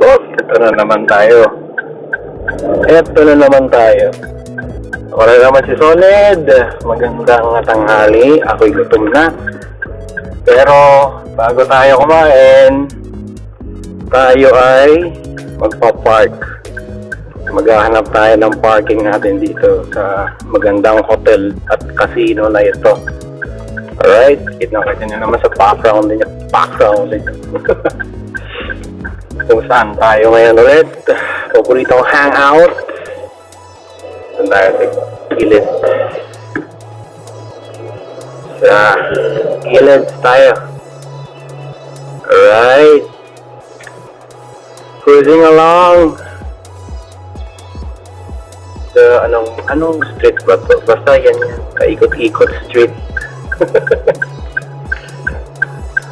Oh, ito na naman tayo. Ito na naman tayo. Wala naman si Solid. Magandang tanghali. Ako'y gutom na. Pero, bago tayo kumain, tayo ay magpa-park. Maghahanap tayo ng parking natin dito sa magandang hotel at casino na ito. Alright, kita nyo naman sa background niya. Kung saan tayo ngayon ulit. Paboritong hangout. Saan tayo sa gilid. Sa gilid tayo. Alright. Cruising along. Sa anong street ba to? Basta yan. Kaikot-ikot street.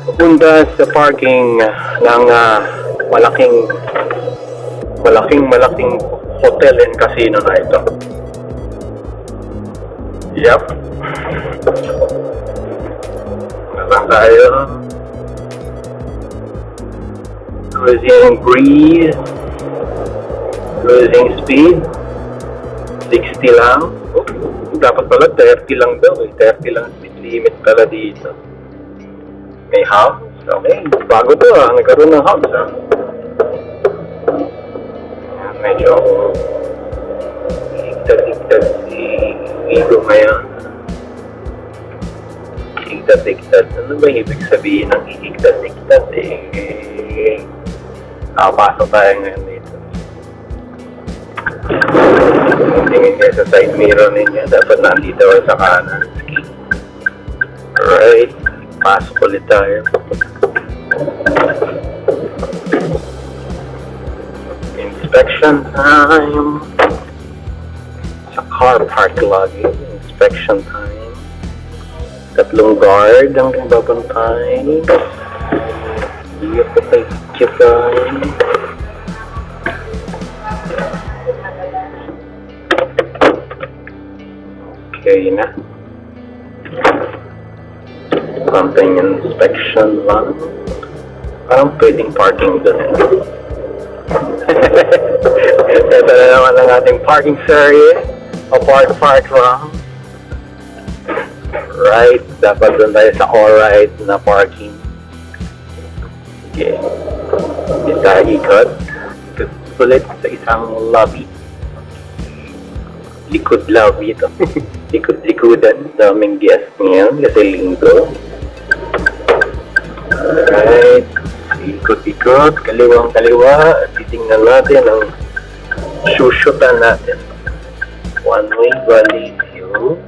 Pupunta sa parking ng malaking hotel and casino na ito. Yep. Nasaan tayo? Cruising breeze. Cruising speed. 60 lang. Oh, dapat pala 30 lang daw eh. 30 lang speed limit pala dito. May hubs? Okay. Bago to nagkaroon ng hubs Medyo higtad si Vigo ngayon. Higtad. Ano ba ibig sabihin ng higtad eh? Nakapasok tayo ngayon dito. Tingin kayo sa side mirror ninyo. Dapat nandito kayo sa kanan. Alright. Pasok ulit tayo. Inspection time. Sa car park lagi. Inspection time. 3 guard ang babantay. Hindi ako pag-chipay. Okay na. Something inspection lang. Parang pwedeng parking doon. Ito na naman ang ating parking area. Park lang. Right. Dapat doon tayo sa alright na parking. Okay. Kita ikot. Ulit sa isang lobby. Likod lobby ito. Likod-likudan. Daming guest ngayon kasi linggo. Alright. Ikot-ikot. Kaliwang-kaliwa. Titingnan natin ang shoot-shootan natin. One-way valley view.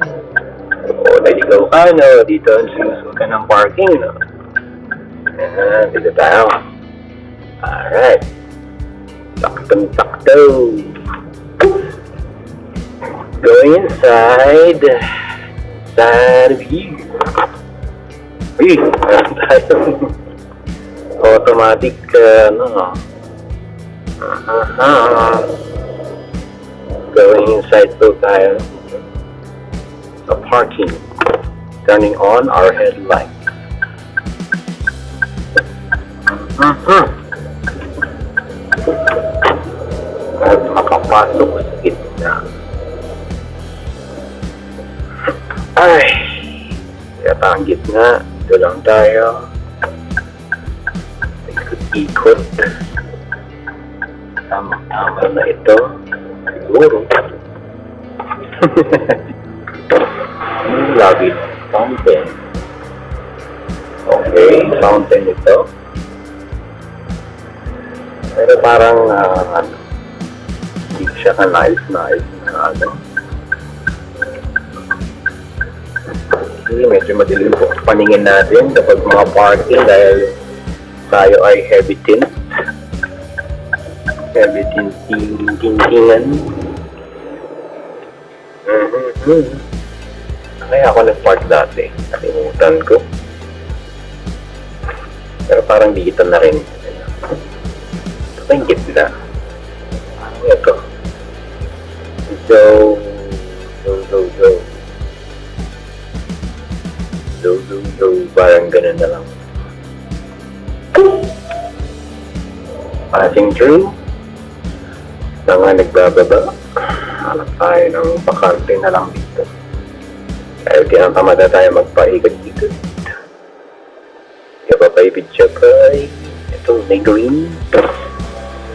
O, naligaw ka, no? Dito ang sinusukan ng parking, no? Dito tayo. Alright. Saktong-sakto. Going inside. Inside view. Uy, automatic, Going inside po tayo. Sa parking. Turning on our headlights. At makapasok sa gitna. Ay, kaya ang gitna, ito lang tayo. Ikot-ikot. Tama na ito. Siguro. Lobby fountain. Okay, fountain ito. Pero parang, hindi siya ka-nice na medyo madilim po paningin natin kapag mga parking dahil tayo ay heavy tint tintingan. Kaya ako nag-park dati, nakalimutan ko, pero parang dito na rin ito yung gitna. Ito go parang ganun na lang. Passing through. Mga nagbababa. Hanap tayo ng bakante na lang dito. Dahil tinatamad na tayo magpaikot-ikot. Kaya pa ipitsapay. Ito, may green.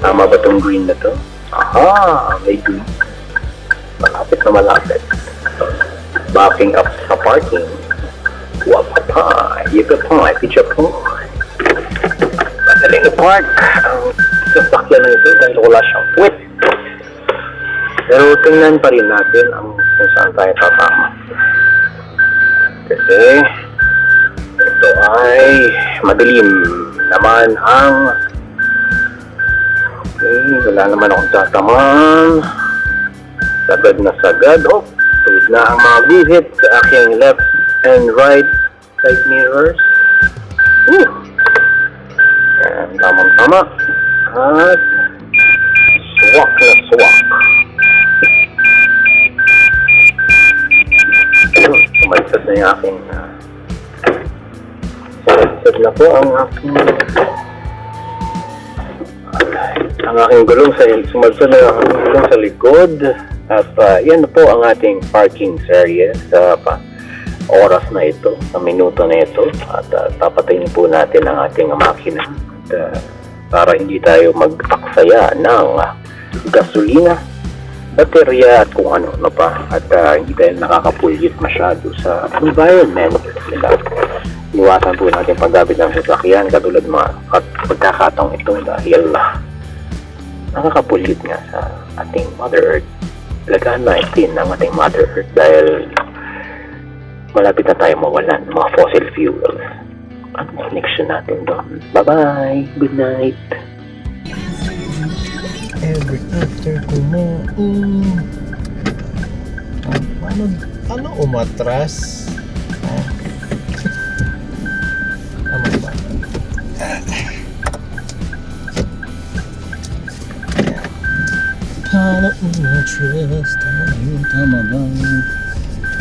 Tama ba itong green na to? Aha, may green. Malapit na malapit. Backing up sa parking. Wapapay, ipapay, pitsapay. Madaling i-park. Ang sasakyan na ito dahil wala siyang puwet. Pero tingnan pa rin natin kung saan tayo tatama. Kasi ito ay madilim naman ang wala naman akong tatamaan. Sagad na sagad. Oh, tuwid na ang mga guhit sa aking left and right side mirrors. Yan, tamang-tama. At swak na swak. Sumagsad na yung aking sumagsad na po ang aking gulong sa sumagsad na ang gulong sa likod. At yan na po ang ating parking area sa oras na ito, sa minuto na ito. At papatayin po natin ang ating makina para hindi tayo magtaksaya ng gasolina, baterya at kung ano pa. At hindi tayo nakakapulyit masyado sa environment. Iwasan po natin paggamit ng sasakyan katulad mga pagkakataong ito dahil nakakapulyit nga sa ating Mother Earth. Lagaan natin ang ating Mother Earth dahil malapit na tayo mawalan ng mga fossil fuels. Ang connection natin doon. Bye-bye! Good night! Every after kumain. Paano umatras? Tama ba? Paano umatras? Tama ba?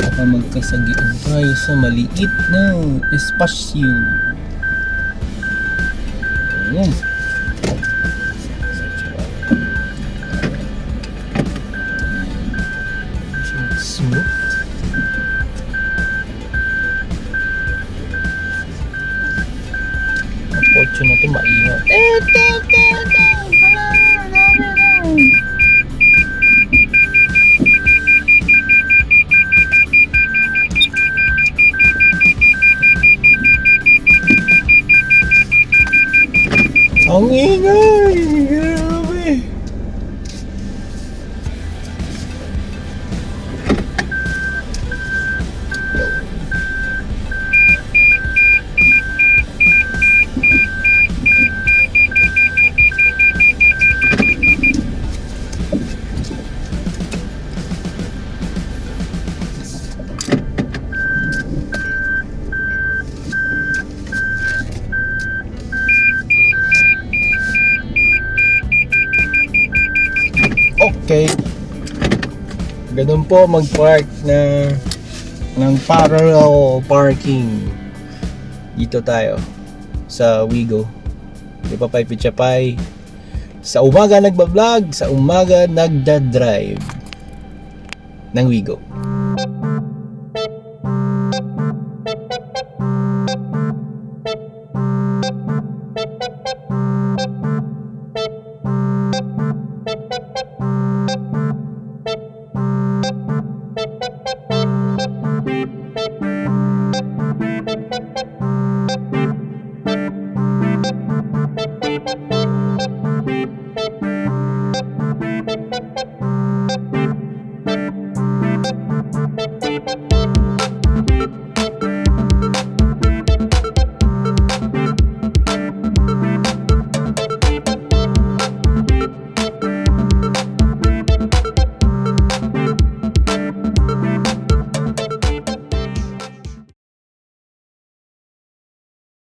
Baka magkasagian tayo sa maliit na espasyo. Ayan. Smooth. Ang kotse na ito maingat. Ang ingay! Grabe! Okay. Ganun po mag-park ng parallel parking. Dito tayo sa Wigo. Ipapay Pichapay. Sa umaga nagba-vlog, sa umaga nagda-drive ng Wigo.